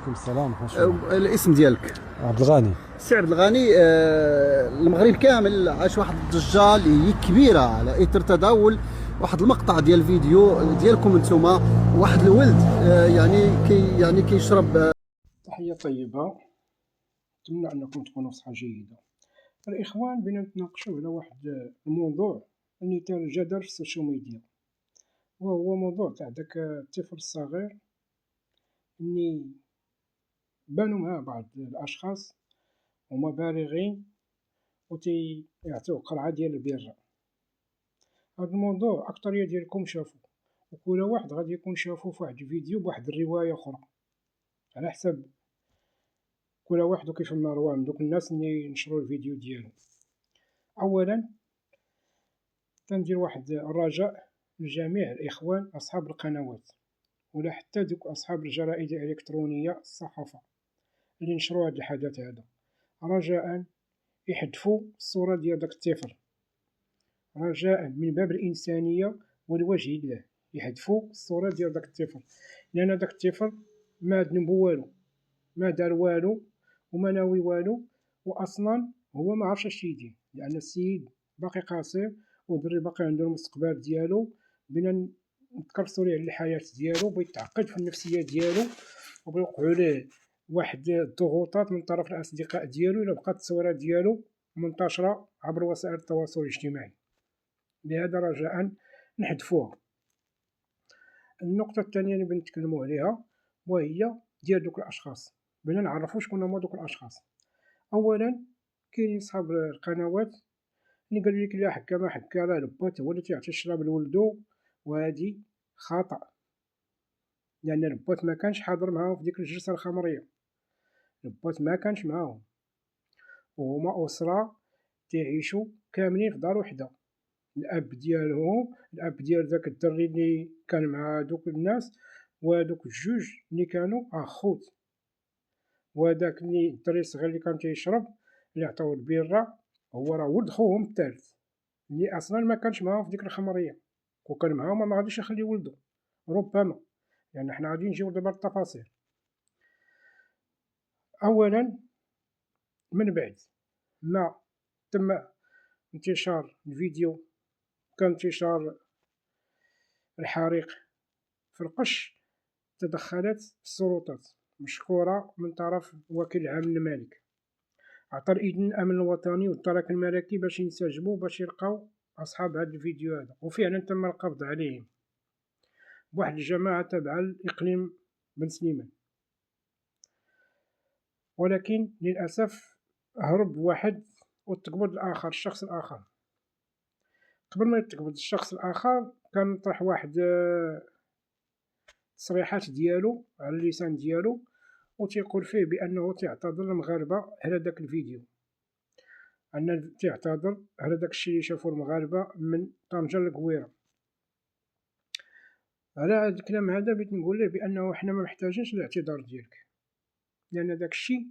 عليكم السلام ورحمة الله. الاسم ديالك؟ عبد الغني. سي عبد الغني. المغرب كامل عاش واحد الضجه اللي هي كبيره على اثر تداول واحد المقطع ديال الفيديو ديالكم نتوما. واحد الولد يعني كيشرب. تحية طيبة، أتمنى أنكم تكونوا في صحة جيدة. الإخوان بنا نتناقشوا على واحد الموضوع اللي تار الجدل في السوشيال ميديا، وهو موضوع تاع داك الطفل الصغير اللي بانوا معاه بعض الأشخاص هما بالغين وتيعطيوه قرعة ديال البيرة. هاد الموضوع أكترية ديالكم شافوه، وكل واحد غادي يكون شافو في واحد الفيديو بواحد الرواية أخرى على حسب كل واحد وكيف ما رواه من دوك الناس اللي نشروا الفيديو ديالو. اولا تندير واحد الرجاء لجميع الاخوان اصحاب القنوات ولا حتى دوك اصحاب الجرائد الالكترونيه الصحافه اللي نشروا هذا الحدث هذا، رجاء يحذفوا الصوره ديال داك الطفل، رجاء من باب الانسانيه ولوجه الله يحذفوا الصوره ديال داك الطفل، لان داك الطفل ما ذنب والو، ما دار والو وما ناوي والو، واصلا هو ما عرفش اش يدير، لان السيد باقي قصير ودري باقي عنده المستقبل ديالو. بنا نتكرسوا ليه الحياه ديالو، بيتعقد في النفسيه ديالو وبيوقعوا ليه واحد الضغوطات من طرف الاصدقاء ديالو الا بقات التصويره ديالو منتشره عبر وسائل التواصل الاجتماعي. لهذا رجاء نحذفوها. النقطه الثانيه اللي بنتكلموا عليها وهي ديال دوك الاشخاص، بغينا نعرفوا شكون هما دوك الاشخاص. اولا كاينين صحاب القنوات اللي قالوا لك لا حكا ما حكا راه لبات هو اللي تيعطي الشراب لولدو، وهذه خطا، لان لبات ما كانش حاضر معاهم في ديك الجلسه الخمريه، لبات ما كانش معاهم، وهما اسره تعيشوا كاملين في دار وحده. الاب ديال داك الدري اللي كان مع دوك الناس، ودوك الجوج اللي كانوا اخوت، وداك اللي الدري الصغير اللي كان تيشرب اللي عطاو البيره هو راه ولد خوهم الثالث اللي اصلا ما كانش معاهم في ديك الخمريه، وكان معاهم ما غاديش يخلي ولده ربما، لان حنا غادي نجيو دابا للتفاصيل. اولا من بعد ما تم انتشار الفيديو، كان انتشار الحريق في القش، تدخلت السلطات مشكورة من طرف وكيل العام الملك، عطى الإذن الأمن الوطني والدرك الملكي باش ينسجموا باش يلقاو أصحاب هذا الفيديو هذا، وفعلا تم القبض عليهم بواحد الجماعة تابعة لإقليم بن سليمان. ولكن للأسف هرب واحد وتقبض الآخر، الشخص الآخر. قبل ما يتقبض الشخص الآخر كان طرح واحد التصريحات ديالو على اللسان ديالو وتيقول فيه بأنه تيعتذر للمغاربة على داك الفيديو، أن تيعتذر على داك الشيء اللي شافو المغاربة من طنجة للقويرة. على هاد الكلام هذا بغيت نقول ليه بأنه حنا ما محتاجينش الاعتذار ديالك، لأن داك الشيء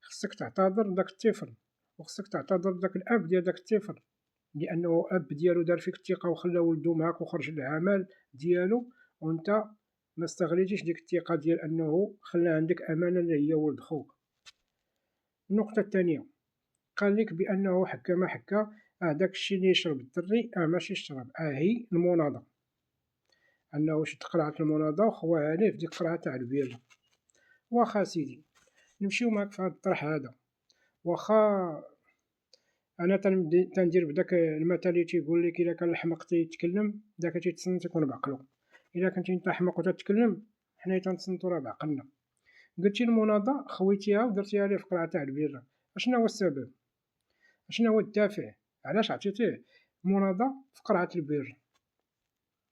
خصك تعتذر لداك الطفل، وخصك تعتذر لداك الأب ديال داك الطفل، لأنه أب ديالو دار فيك الثقة وخلى ولدو معاك وخرج للعمل ديالو، وانت ما استغليتيش ديك الثقة ديال أنه خلى عندك أمانة اللي هي ولد خوك. النقطة الثانية قال لك بأنه حكا ما حكا داك الشيء اللي يشرب الدري ماشي الشراب، هي المناضة، أنه شد قرعة المناضة وخواها ليه في ديك القرعة تاع البيرة. واخا سيدي نمشيو معاك في هاد الطرح هذا، واخا انا تندير بداك المثل اللي تيقول لك الا كان الحمق تيتكلم داك تيتصنت يكون بعقلو، الا كنتي انت حمق وتتكلم حنا تنتصنتو راه بعقلنا. قلتي المناضة خويتيها ودرتيها ليه في قرعة تاع البيرة، اشنا هو السبب؟ اشنا هو الدافع؟ علاش عطيتيه مناضة في قرعة البيرة؟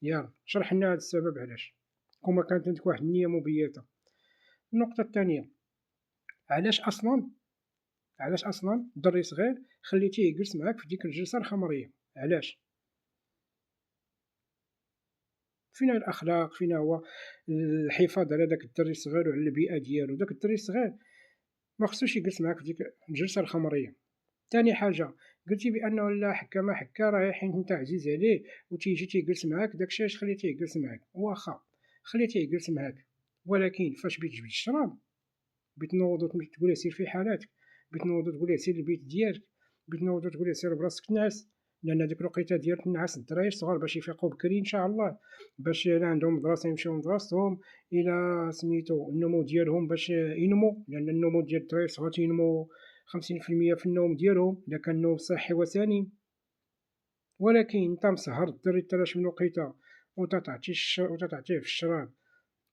يلا شرح لنا هذا السبب علاش، كون ما كانت عندك واحد النية مبيتة. النقطة الثانية، علاش اصلا دري صغير خليتيه يجلس معاك في ديك الجلسه الخمريه؟ علاش؟ فينا الاخلاق؟ فينا هو الحفاظ على داك الدري الصغير وعلى البيئه ديالو؟ داك الدري الصغير ما خصوش يجلس معاك في ديك الجلسه الخمريه. ثاني حاجه قلتي بانه لا حكا ما حكا راه حين انت عزيز عليه وتيجي تيجلس معاك، داكشي علاش خليتيه يجلس معاك. واخا خليتيه يجلس معاك، ولكن فاش بغيتي تجبد الشراب بغيت نوض تقول له سير في حالاتك، بغيت نوض تقول له سير للبيت ديالك، بغيت نوض تقول له سير براسك تنعس، لان هاديك الوقيته ديال تنعس الدراري الصغار باش يفيقوا بكري ان شاء الله، باش الا عندهم مدرسه يمشيو لمدرستهم، الا سميتو النمو ديالهم باش ينمو، لان النمو ديال الدراري الصغار تينمو 50% في النوم ديالهم الا كان نوم صحي وسليم. ولكن انت مسهر الدري تلاش من وقيته وتعطيه في الشراب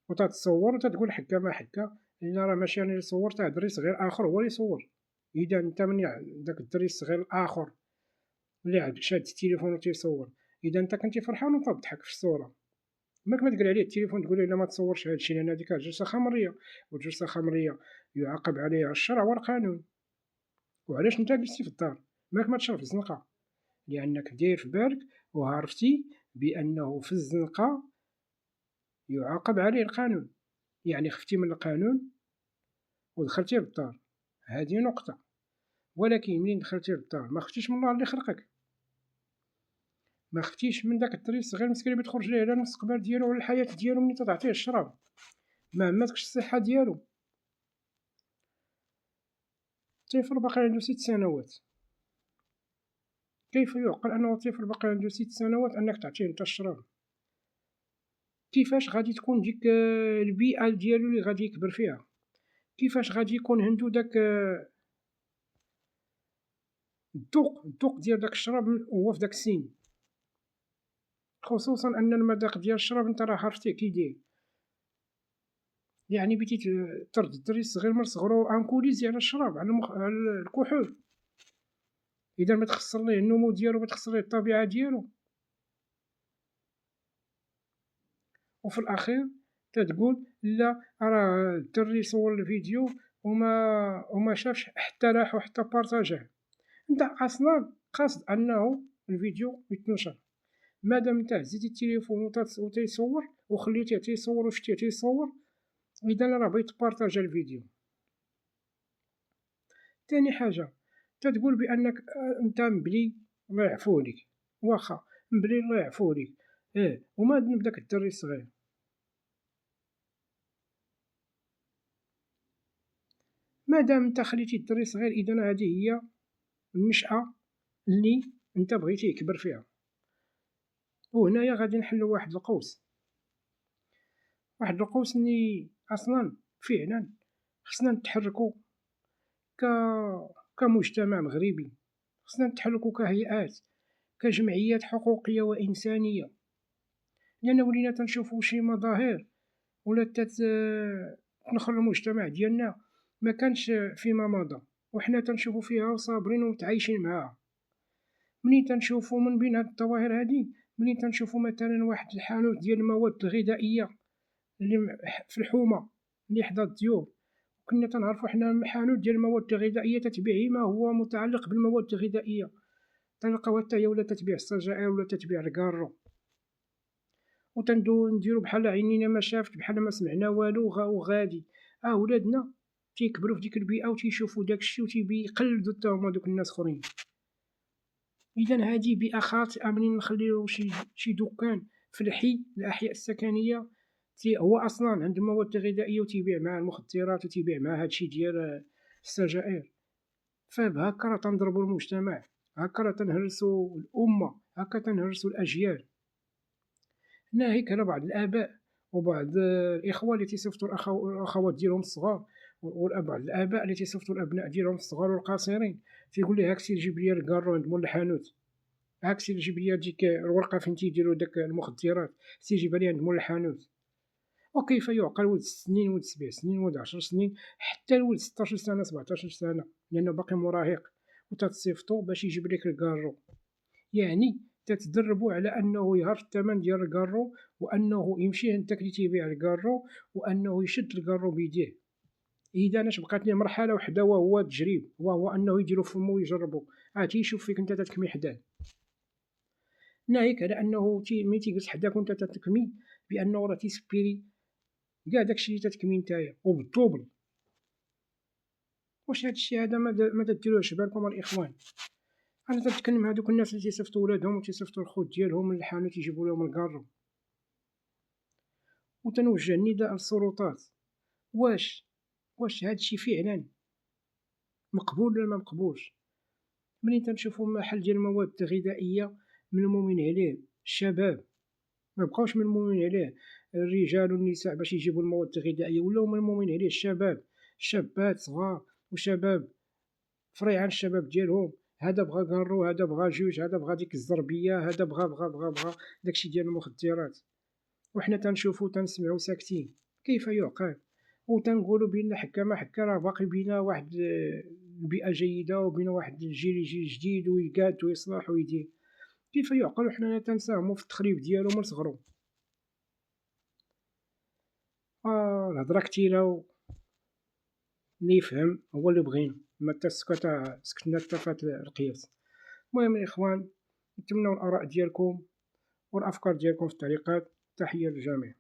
وتتصور وتتقول حكا ما حكا، لا راه ماشي انا اللي صورت، دري صغير اخر هو اللي صور. اذا انت من داك الدري الصغير الاخر اللي شاد التليفون وتيصور، اذا انت كنتي فرحان وتضحك في الصوره، ماك ما تقول عليه التليفون تقول له لا ما تصورش هادشي، لان هذيك جلسه خمريه، والجلسه خمريه يعاقب عليها الشرع والقانون. وعلاش انت جلستي في الدار ماك ما تشرب الزنقه؟ لانك داير في بالك وعرفتي بانه في الزنقه يعاقب عليه القانون، يعني خفتي من القانون ودخلتي للدار، هذه نقطة. ولكن منين دخلتي للدار ما خفتيش من الله اللي خلقك، ما خفتيش من داك الدري الصغير مسكين اللي بتخرج ليه على المستقبل ديالو وعلى الحياة ديالو ملي تعطيه الشراب، ما هماتكش الصحة ديالو. طفل باقي عنده 6 سنوات، كيف يعقل أنه طفل باقي عنده 6 سنوات أنك تعطيه انت الشراب؟ كيفاش غادي تكون ديك البيئة ديالو اللي غادي يكبر فيها؟ كيفاش غادي يكون عنده داك الذوق ديال داك الشراب وهو في داك السن؟ خصوصا ان المذاق ديال الشراب انت راه عرفتيه كي داير، يعني بغيتي ترد الدري الصغير من صغرو انكوليزي على الشراب على الكحول، اذا ما تخسر ليه النمو ديالو ما تخسر ليه الطبيعه ديالو. وفي الاخير تتقول لا راه الدري صور الفيديو وما شافش حتى راح وحتى بارطاجاه. انت اصلا قاصد انه الفيديو يتنشر، مادام انت هزيتي التليفون وتيصور وخليتيه تيصور وشتيه تيصور، اذا راه بغيت تبارطاجا الفيديو. تاني حاجه تتقول بانك انت مبلي الله يعفو عليك، واخا مبلي الله يعفو عليك وما ذنب داك الدري الصغير؟ مادام انت خليتي الدري صغير اذا هذه هي النشأة اللي انت بغيتيه يكبر فيها. وهنايا غادي نحلو واحد القوس اللي اصلا فعلا خصنا نتحركو كمجتمع مغربي، خصنا نتحركو كهيئات كجمعيات حقوقية وإنسانية، لأن ولينا تنشوفو شي مظاهر ولا تنخر المجتمع ديالنا ما كانش فيما مضى، وحنا تنشوفو فيها وصابرين ومتعايشين معاها. منين تنشوفو من بين هاد الظواهر هادي، منين تنشوفو مثلا واحد الحانوت ديال المواد الغذائية اللي في الحومة اللي حدا الديور، كنا تنعرفو حنا الحانوت ديال المواد الغذائية تتبيع ما هو متعلق بالمواد الغذائية، تلقاو حتى هي ولا تتبيع السجائر ولا تتبيع الكارو، نديرو بحال عينينا ما شافت بحال ما سمعنا والو وغادي. ولادنا تيكبروا في ديك البيئة وتيشوفوا داكشي وتيقلدوا حتى هما دوك الناس اخرين. اذا هذه بيئة خاطئة. منين نخليو شي دكان في الاحياء السكنية هو اصلا عنده مواد غذائية وتيبيع مع المخدرات وتيبيع مع هادشي ديال السجائر، فبهكا راه تنضربو المجتمع، هكا راه تنهرسو الامة، هكا تنهرسو الاجيال. ناهيك على بعض الاباء وبعض الاخوه اللي تيصيفطوا الاخوات ديالهم الصغار بعض الاباء اللي تيصيفطوا الابناء ديالهم الصغار والقاصرين، تيقول ليه هاك سير جيب لي الكارو عند مول الحانوت، هاك سير جيب لي ديك الورقه فين تيديروا داك المخدرات، سير جيبها لي عند مول الحانوت. وكيف يعقل ولد 6 سنين ولد 7 سنين ولد 10 سنين حتى الولد 16 سنه 17 سنه لانه باقي مراهق وتتصيفطو باش يجيب لك الكارو؟ يعني تتدربوا على انه يهرب الثمن ديال الكارو، وانه يمشي عند داك اللي تيبيع الكارو وانه يشد الكارو بيديه. اذا اش بقات ليه مرحله وحده وهو التجريب، وهو انه يديرو فمو ويجربو، تيشوف فيك انت تتكمي حداه. ناهيك على انه ملي تيجلس حداك وانت تتكمي بانه راه تيسبيري كاع داكشي اللي تتكمي نتايا وبالدوبل. واش هادشي هذا ما تديروهش بالكم الاخوان؟ انا تنتكلم هذوك الناس اللي تيصيفطوا ولادهم وتيصيفطوا الخوت ديالهم للحانوت يجيبوا لهم الكارو، وتنوجه النداء للسلطات، واش واش هادشي فعلا مقبول ولا ما مقبولش؟ ملي تنشوفو محل ديال المواد الغذائية منمومين عليه الشباب، ما بقاوش منمومين عليه الرجال والنساء باش يجيبوا المواد الغذائية، ولاو منمومين عليه الشباب، شابات صغار وشباب فريعان الشباب ديالهم، هذا بغا كارو، هذا بغا جوج، هذا بغا ديك الزربية، هذا بغا داكشي ديال المخدرات، وحنا تنشوفو تنسمعو ساكتين. كيف يعقل؟ وتنقولو بأن حكا ما حكا راه باقي بينا واحد البيئة جيدة وبينا واحد الجيل يجي جديد ويقاد ويصلح ويدير. كيف يعقل وحنا تنساهمو في التخريب ديالو من صغرو؟ الهضرة كتيرة، اللي يفهم هو اللي بغينا، ما سكتنا حتى فات القياس. المهم الإخوان، نتمنوا الآراء ديالكم والأفكار ديالكم في التعليقات. تحية للجميع.